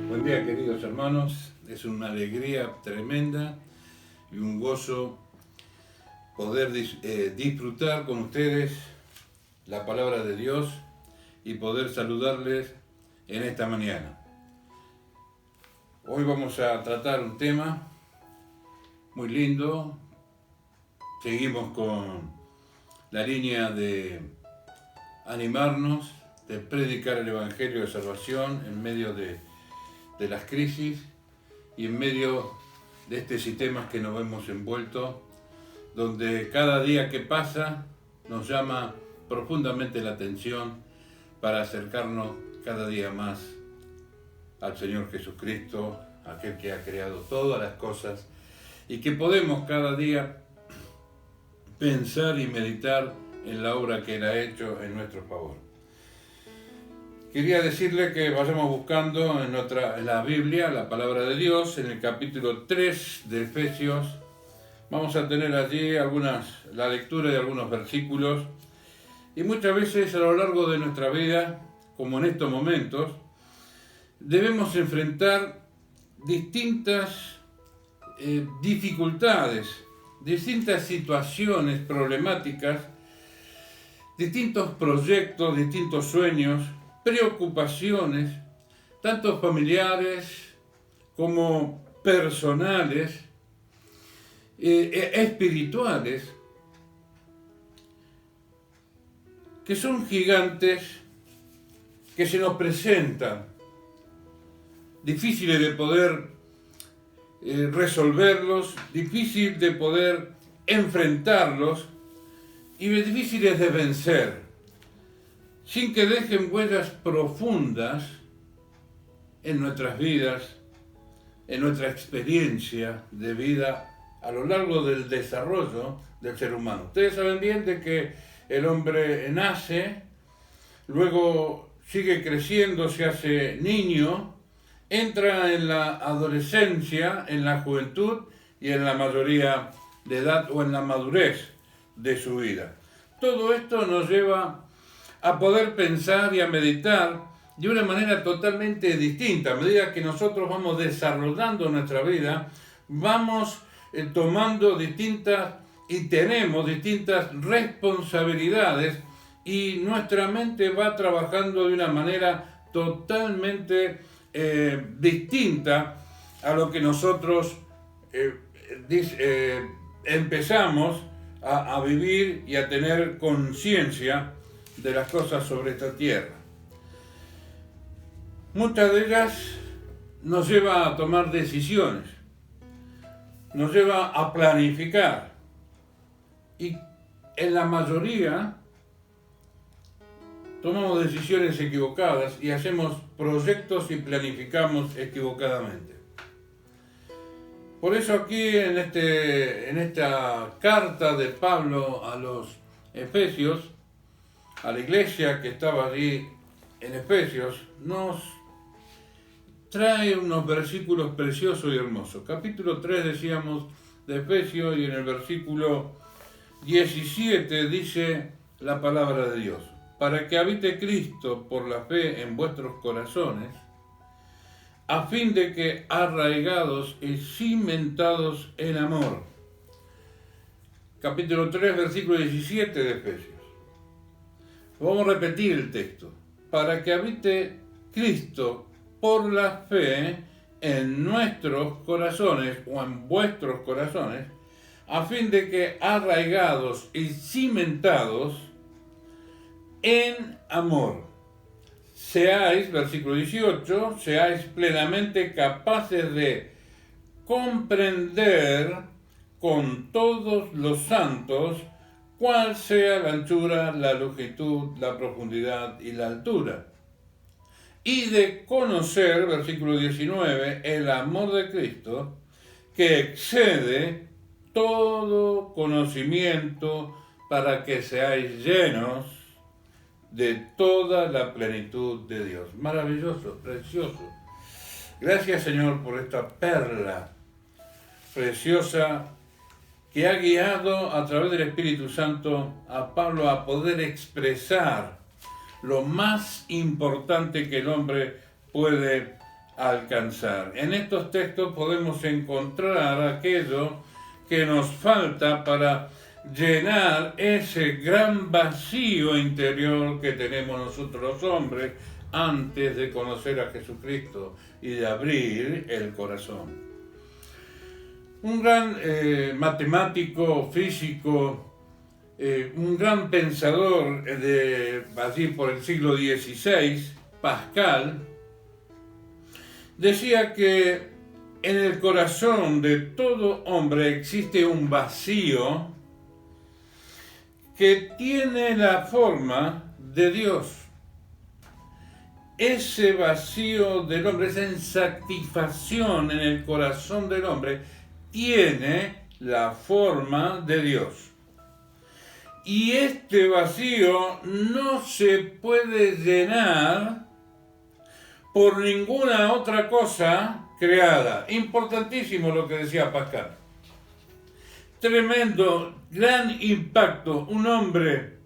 Buen día, queridos hermanos. Es una alegría tremenda y un gozo poder disfrutar con ustedes la palabra de Dios y poder saludarles en esta mañana. Hoy vamos a tratar un tema muy lindo. Seguimos con la línea de animarnos, de predicar el Evangelio de salvación en medio de las crisis y en medio de este sistema que nos vemos envueltos, donde cada día que pasa nos llama profundamente la atención para acercarnos cada día más al Señor Jesucristo, aquel que ha creado todas las cosas, y que podemos cada día pensar y meditar en la obra que Él ha hecho en nuestro favor. Quería decirle que vayamos buscando en la Biblia, la palabra de Dios, en el capítulo 3 de Efesios. Vamos a tener allí la lectura de algunos versículos. Y muchas veces a lo largo de nuestra vida, como en estos momentos, debemos enfrentar distintas dificultades, distintas situaciones problemáticas, distintos proyectos, distintos sueños, preocupaciones, tanto familiares como personales, espirituales, que son gigantes que se nos presentan, difíciles de poder resolverlos, difícil de poder enfrentarlos y difíciles de vencer, sin que dejen huellas profundas en nuestras vidas, en nuestra experiencia de vida a lo largo del desarrollo del ser humano. Ustedes saben bien de que el hombre nace, luego sigue creciendo, se hace niño, entra en la adolescencia, en la juventud y en la mayoría de edad o en la madurez de su vida. Todo esto nos lleva a poder pensar y a meditar de una manera totalmente distinta. A medida que nosotros vamos desarrollando nuestra vida, vamos tomando tenemos distintas responsabilidades y nuestra mente va trabajando de una manera totalmente distinta a lo que nosotros empezamos a vivir y a tener conciencia de las cosas sobre esta tierra. Muchas de ellas nos lleva a tomar decisiones, nos lleva a planificar y en la mayoría tomamos decisiones equivocadas y hacemos proyectos y planificamos equivocadamente. Por eso aquí en esta carta de Pablo a los Efesios, a la iglesia que estaba allí en Efesios, nos trae unos versículos preciosos y hermosos. Capítulo 3 decíamos de Efesios y en el versículo 17 dice la palabra de Dios: para que habite Cristo por la fe en vuestros corazones, a fin de que arraigados y cimentados en amor. Capítulo 3, versículo 17 de Efesios. Vamos a repetir el texto. Para que habite Cristo por la fe en nuestros corazones o en vuestros corazones, a fin de que arraigados y cimentados en amor, seáis, versículo 18, seáis plenamente capaces de comprender con todos los santos cuál sea la anchura, la longitud, la profundidad y la altura. Y de conocer, versículo 19, el amor de Cristo, que excede todo conocimiento, para que seáis llenos de toda la plenitud de Dios. Maravilloso, precioso. Gracias, Señor, por esta perla preciosa que ha guiado a través del Espíritu Santo a Pablo a poder expresar lo más importante que el hombre puede alcanzar. En estos textos podemos encontrar aquello que nos falta para llenar ese gran vacío interior que tenemos nosotros los hombres antes de conocer a Jesucristo y de abrir el corazón. Un gran matemático, físico, un gran pensador allí por el siglo XVI, Pascal, decía que en el corazón de todo hombre existe un vacío que tiene la forma de Dios. Ese vacío del hombre, esa insatisfacción en el corazón del hombre, tiene la forma de Dios. Y este vacío no se puede llenar por ninguna otra cosa creada. Importantísimo lo que decía Pascal. Tremendo, gran impacto. Un hombre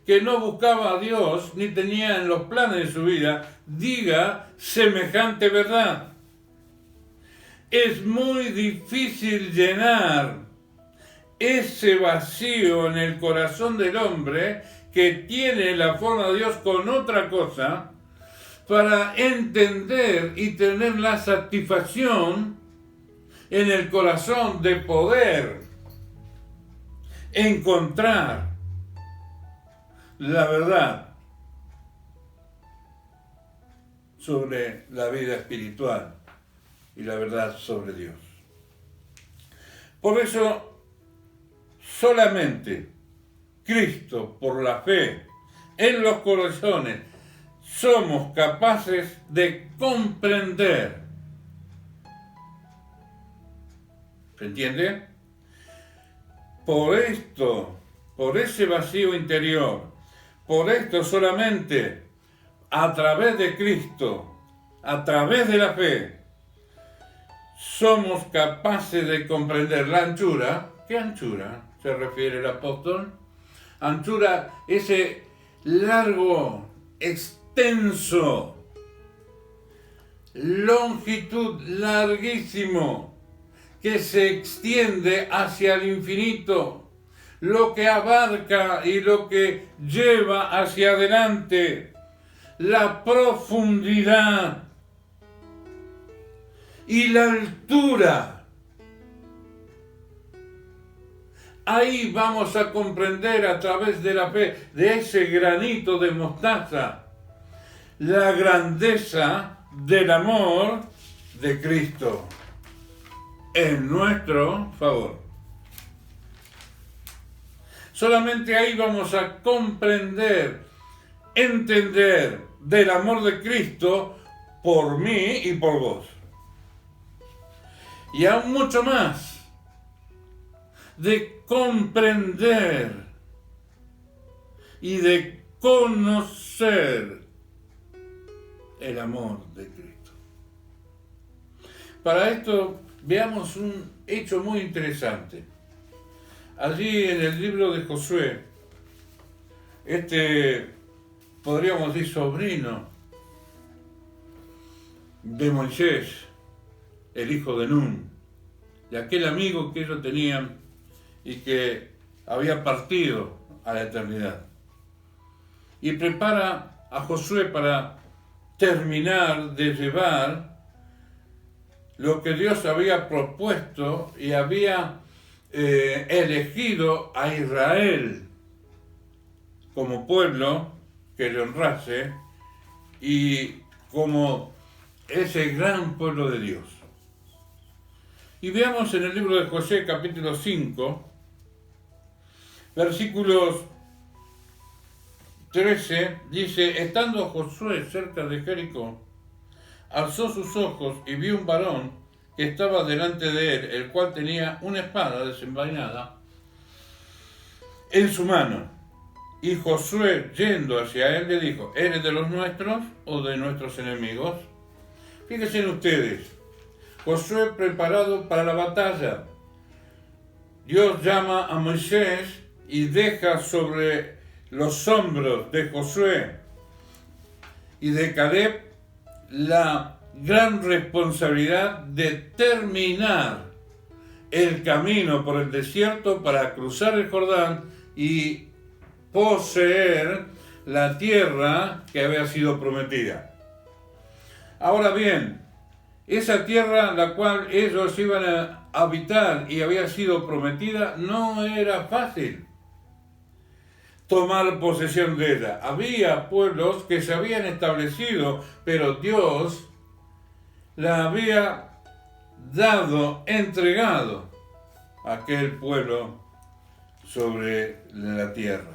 que no buscaba a Dios ni tenía en los planes de su vida, diga semejante verdad. Es muy difícil llenar ese vacío en el corazón del hombre que tiene la forma de Dios con otra cosa para entender y tener la satisfacción en el corazón de poder encontrar la verdad sobre la vida espiritual y la verdad sobre Dios. Por eso, solamente Cristo, por la fe en los corazones, somos capaces de comprender. ¿Se entiende? Por esto, por ese vacío interior, por esto solamente a través de Cristo, a través de la fe, somos capaces de comprender la anchura. ¿Qué anchura se refiere el apóstol? Anchura, ese largo, extenso, longitud larguísimo, que se extiende hacia el infinito, lo que abarca y lo que lleva hacia adelante, la profundidad y la altura. Ahí vamos a comprender a través de la fe, de ese granito de mostaza, la grandeza del amor de Cristo en nuestro favor. Solamente ahí vamos a comprender, entender del amor de Cristo por mí y por vos. Y aún mucho más, de comprender y de conocer el amor de Cristo. Para esto veamos un hecho muy interesante. Allí en el libro de Josué, podríamos decir sobrino de Moisés, el hijo de Nun, de aquel amigo que ellos tenían y que había partido a la eternidad. Y prepara a Josué para terminar de llevar lo que Dios había propuesto y había elegido a Israel como pueblo que le honrase y como ese gran pueblo de Dios. Y veamos en el libro de Josué capítulo 5, versículos 13, dice: estando Josué cerca de Jericó, alzó sus ojos y vio un varón que estaba delante de él, el cual tenía una espada desenvainada en su mano. Y Josué, yendo hacia él, le dijo: ¿eres de los nuestros o de nuestros enemigos? Fíjense en ustedes, Josué preparado para la batalla. Dios llama a Moisés y deja sobre los hombros de Josué y de Caleb la gran responsabilidad de terminar el camino por el desierto para cruzar el Jordán y poseer la tierra que había sido prometida. Ahora bien, esa tierra la cual ellos iban a habitar y había sido prometida no era fácil tomar posesión de ella. Había pueblos que se habían establecido, pero Dios la había entregado a aquel pueblo sobre la tierra.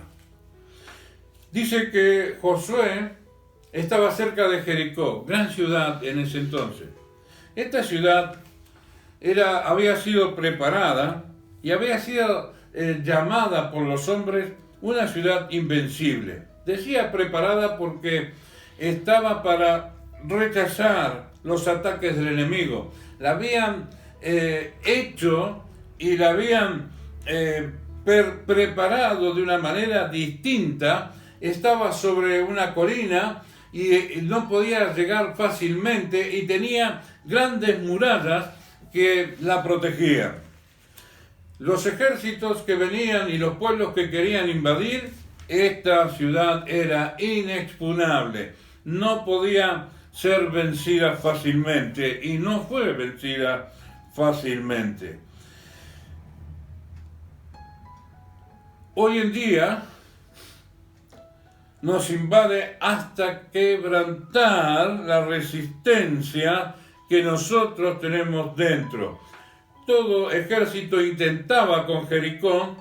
Dice que Josué estaba cerca de Jericó, gran ciudad en ese entonces. Esta ciudad había sido preparada y había sido llamada por los hombres una ciudad invencible. Decía preparada porque estaba para rechazar los ataques del enemigo. La habían hecho y la habían preparado de una manera distinta. Estaba sobre una colina y no podía llegar fácilmente y tenía grandes murallas que la protegían. Los ejércitos que venían y los pueblos que querían invadir, esta ciudad era inexpugnable. No podía ser vencida fácilmente y no fue vencida fácilmente. Hoy en día nos invade hasta quebrantar la resistencia que nosotros tenemos dentro. Todo ejército intentaba con Jericó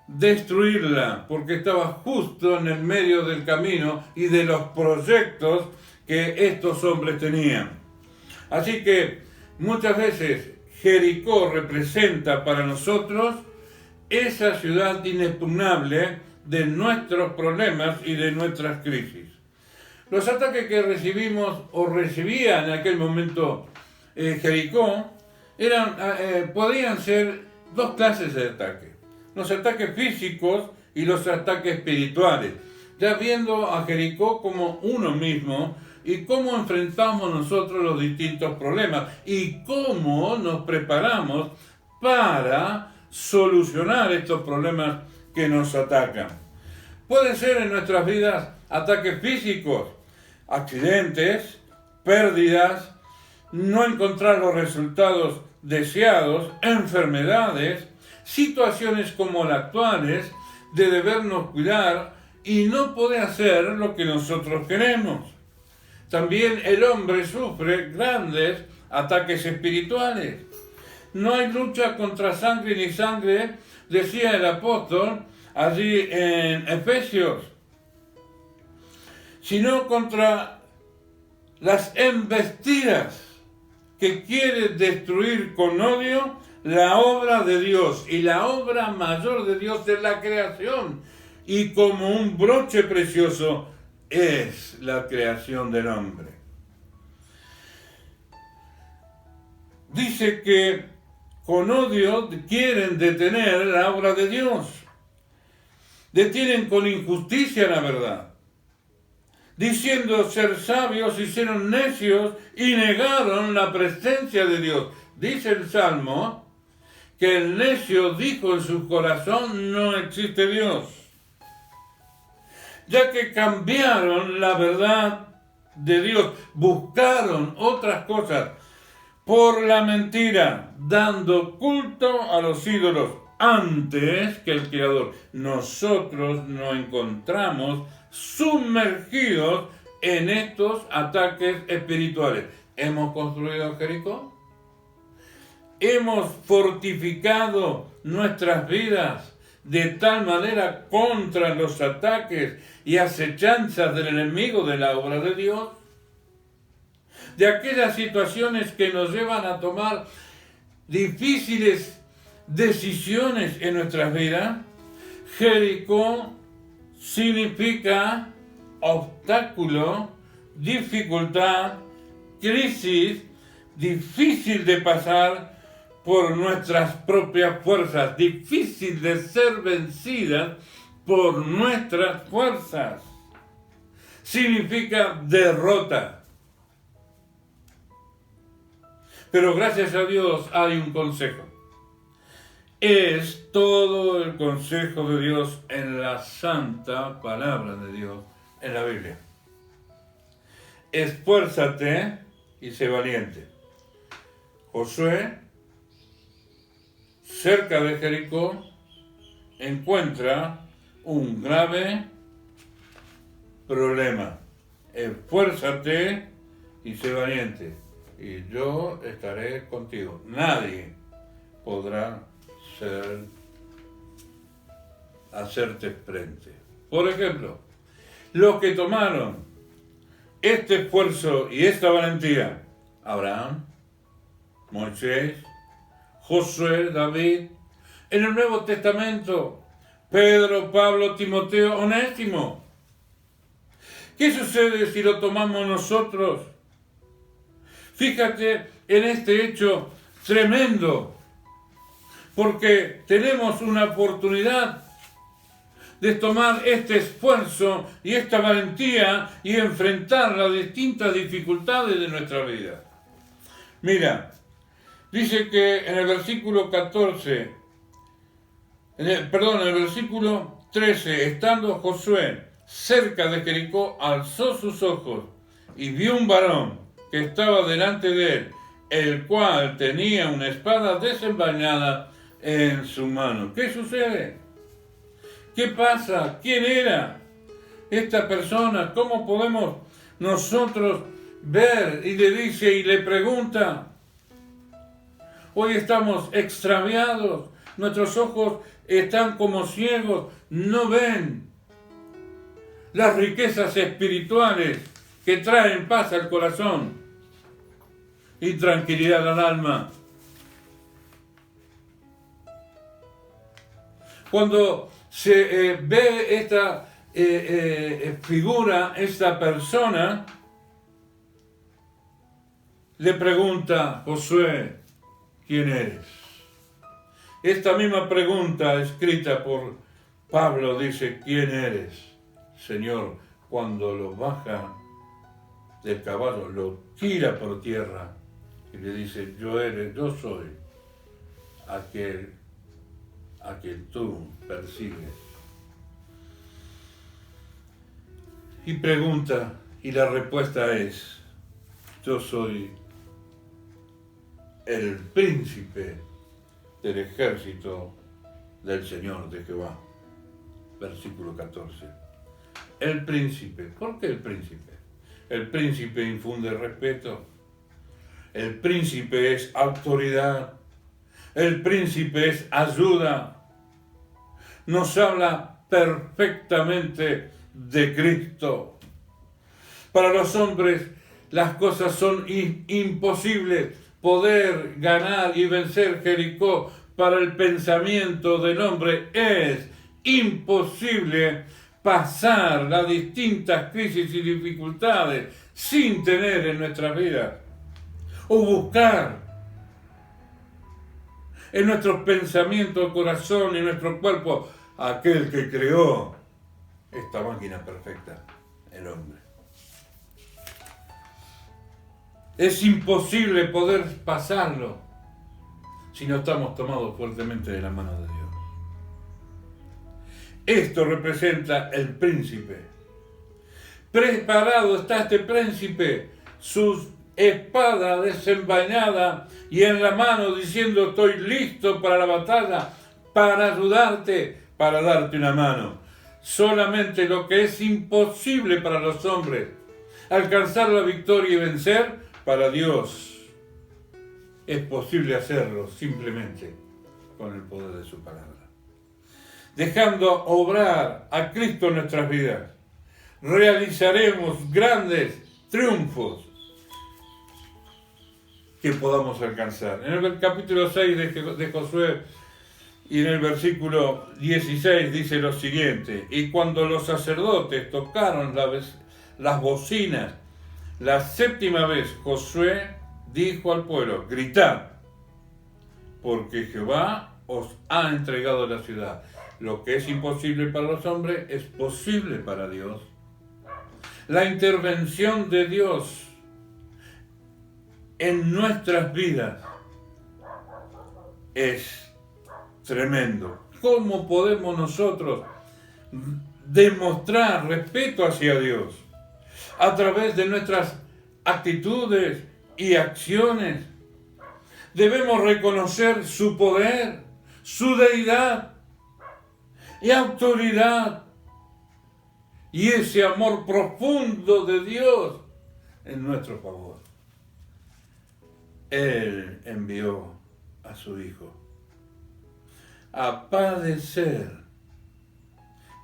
destruirla porque estaba justo en el medio del camino y de los proyectos que estos hombres tenían. Así que muchas veces Jericó representa para nosotros esa ciudad inexpugnable de nuestros problemas y de nuestras crisis. Los ataques que recibimos o recibía en aquel momento Jericó podían ser dos clases de ataques: los ataques físicos y los ataques espirituales, ya viendo a Jericó como uno mismo y cómo enfrentamos nosotros los distintos problemas y cómo nos preparamos para solucionar estos problemas que nos atacan. Pueden ser en nuestras vidas ataques físicos, accidentes, pérdidas, no encontrar los resultados deseados, enfermedades, situaciones como las actuales de debernos cuidar y no poder hacer lo que nosotros queremos. También el hombre sufre grandes ataques espirituales. No hay lucha contra sangre ni sangre, decía el apóstol allí en Efesios, sino contra las embestidas que quieren destruir con odio la obra de Dios. Y la obra mayor de Dios es la creación. Y como un broche precioso es la creación del hombre. Dice que con odio quieren detener la obra de Dios. Detienen con injusticia la verdad. Diciendo ser sabios, hicieron necios y negaron la presencia de Dios. Dice el Salmo que el necio dijo en su corazón: no existe Dios. Ya que cambiaron la verdad de Dios, buscaron otras cosas por la mentira, dando culto a los ídolos antes que el Creador. Nosotros nos encontramos sumergidos en estos ataques espirituales. ¿Hemos construido Jericó? ¿Hemos fortificado nuestras vidas de tal manera contra los ataques y acechanzas del enemigo de la obra de Dios? De aquellas situaciones que nos llevan a tomar difíciles decisiones en nuestras vidas. Jericó significa obstáculo, dificultad, crisis, difícil de pasar por nuestras propias fuerzas, difícil de ser vencida por nuestras fuerzas. Significa derrota. Pero gracias a Dios hay un consejo. Es todo el consejo de Dios en la santa palabra de Dios, en la Biblia. Esfuérzate y sé valiente. Josué, cerca de Jericó, encuentra un grave problema. Esfuérzate y sé valiente, y yo estaré contigo. Nadie podrá hacerte frente. Por ejemplo, los que tomaron este esfuerzo y esta valentía: Abraham, Moisés, Josué, David. En el Nuevo Testamento, Pedro, Pablo, Timoteo, Onésimo. ¿Qué sucede si lo tomamos nosotros? Fíjate en este hecho tremendo, porque tenemos una oportunidad de tomar este esfuerzo y esta valentía y enfrentar las distintas dificultades de nuestra vida. Mira, dice que en el versículo 14, en el versículo 13, estando Josué cerca de Jericó, alzó sus ojos y vio un varón que estaba delante de él, el cual tenía una espada desenvainada en su mano. ¿Qué sucede? ¿Qué pasa? ¿Quién era esta persona? ¿Cómo podemos nosotros ver? Y le dice y le pregunta. Hoy estamos extraviados, nuestros ojos están como ciegos, no ven las riquezas espirituales que traen paz al corazón y tranquilidad al alma. Cuando se ve esta figura, esta persona, le pregunta Josué: ¿quién eres? Esta misma pregunta escrita por Pablo dice: ¿quién eres, Señor? Cuando lo baja del caballo, lo tira por tierra y le dice: yo soy aquel a quien tú persigues. Y pregunta, y la respuesta es: yo soy el príncipe del ejército del Señor de Jehová. Versículo 14. El príncipe. ¿Por qué el príncipe? El príncipe infunde respeto. El príncipe es autoridad. El príncipe es ayuda. Nos habla perfectamente de Cristo. Para los hombres las cosas son imposibles. Poder ganar y vencer Jericó para el pensamiento del hombre es imposible. Pasar las distintas crisis y dificultades sin tener en nuestras vidas o buscar en nuestros pensamientos, corazón y nuestro cuerpo aquel que creó esta máquina perfecta, el hombre. Es imposible poder pasarlo si no estamos tomados fuertemente de la mano de Dios. Esto representa el príncipe. Preparado está este príncipe, su espada desenvainada y en la mano diciendo: estoy listo para la batalla, para ayudarte, para darte una mano. Solamente lo que es imposible para los hombres, alcanzar la victoria y vencer, para Dios es posible hacerlo simplemente con el poder de su palabra. Dejando obrar a Cristo en nuestras vidas, realizaremos grandes triunfos que podamos alcanzar. En el capítulo 6 de Josué y en el versículo 16 dice lo siguiente: y cuando los sacerdotes tocaron las bocinas la séptima vez, Josué dijo al pueblo: gritad, porque Jehová os ha entregado la ciudad. Lo que es imposible para los hombres es posible para Dios. La intervención de Dios en nuestras vidas es tremendo. ¿Cómo podemos nosotros demostrar respeto hacia Dios? A través de nuestras actitudes y acciones. Debemos reconocer su poder, su deidad y autoridad y ese amor profundo de Dios en nuestro favor. Él envió a su Hijo a padecer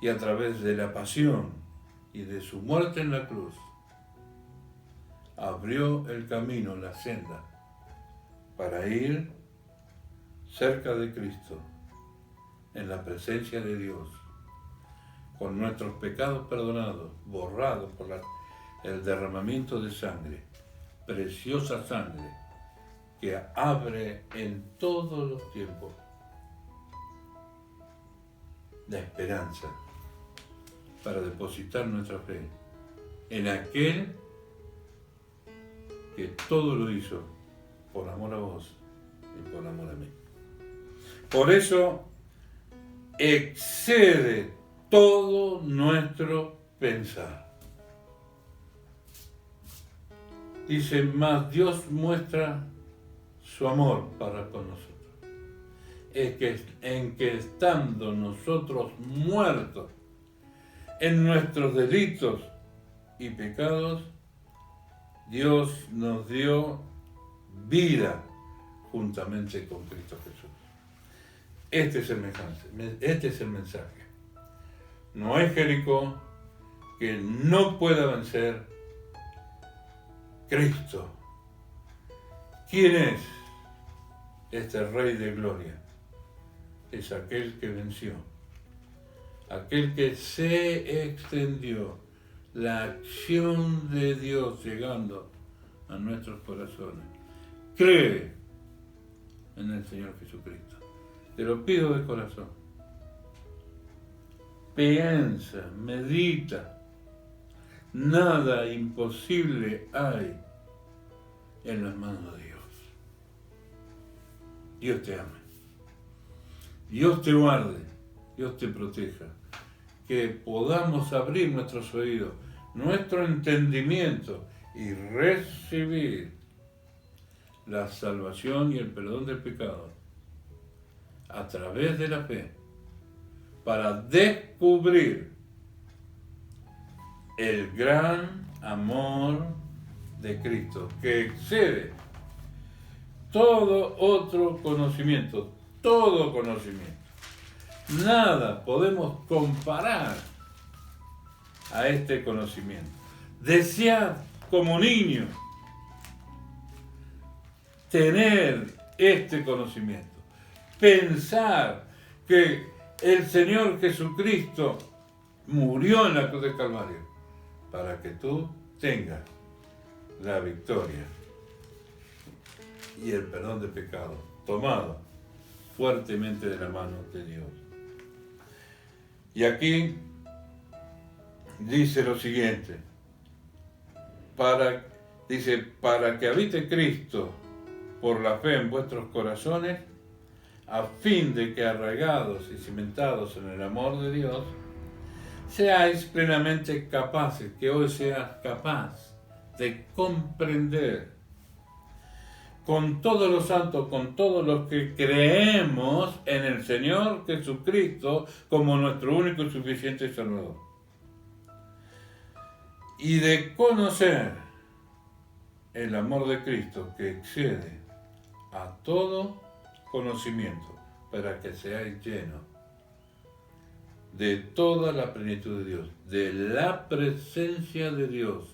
y a través de la pasión y de su muerte en la cruz abrió el camino, la senda para ir cerca de Cristo, en la presencia de Dios, con nuestros pecados perdonados, borrados por el derramamiento de sangre, preciosa sangre, que abre en todos los tiempos la esperanza para depositar nuestra fe en aquel que todo lo hizo por amor a vos y por amor a mí. Por eso excede todo nuestro pensar. Dice, mas Dios muestra su amor para con nosotros. En que estando nosotros muertos en nuestros delitos y pecados, Dios nos dio vida juntamente con Cristo Jesús. Este es el mensaje. No es Jericó que no pueda vencer Cristo. ¿Quién es este Rey de Gloria? Es aquel que venció, aquel que se extendió, la acción de Dios llegando a nuestros corazones. Cree en el Señor Jesucristo. Te lo pido de corazón. Piensa, medita. Nada imposible hay en las manos de Dios. Dios te ama. Dios te guarde. Dios te proteja. Que podamos abrir nuestros oídos, nuestro entendimiento y recibir la salvación y el perdón del pecado a través de la fe, para descubrir el gran amor de Cristo, que excede todo otro conocimiento, todo conocimiento. Nada podemos comparar a este conocimiento. Desear como niño tener este conocimiento. Pensar que el Señor Jesucristo murió en la cruz del Calvario para que tú tengas la victoria y el perdón de pecados, tomado fuertemente de la mano de Dios. Y aquí dice lo siguiente, para que habite Cristo por la fe en vuestros corazones, a fin de que arraigados y cimentados en el amor de Dios, seáis plenamente capaces, que hoy seas capaz de comprender con todos los santos, con todos los que creemos en el Señor Jesucristo como nuestro único y suficiente Salvador. Y de conocer el amor de Cristo que excede a todo conocimiento, para que seáis llenos de toda la plenitud de Dios, de la presencia de Dios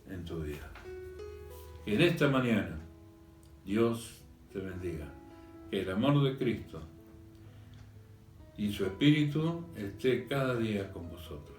en tu vida. Que en esta mañana Dios te bendiga, que el amor de Cristo y su Espíritu esté cada día con vosotros.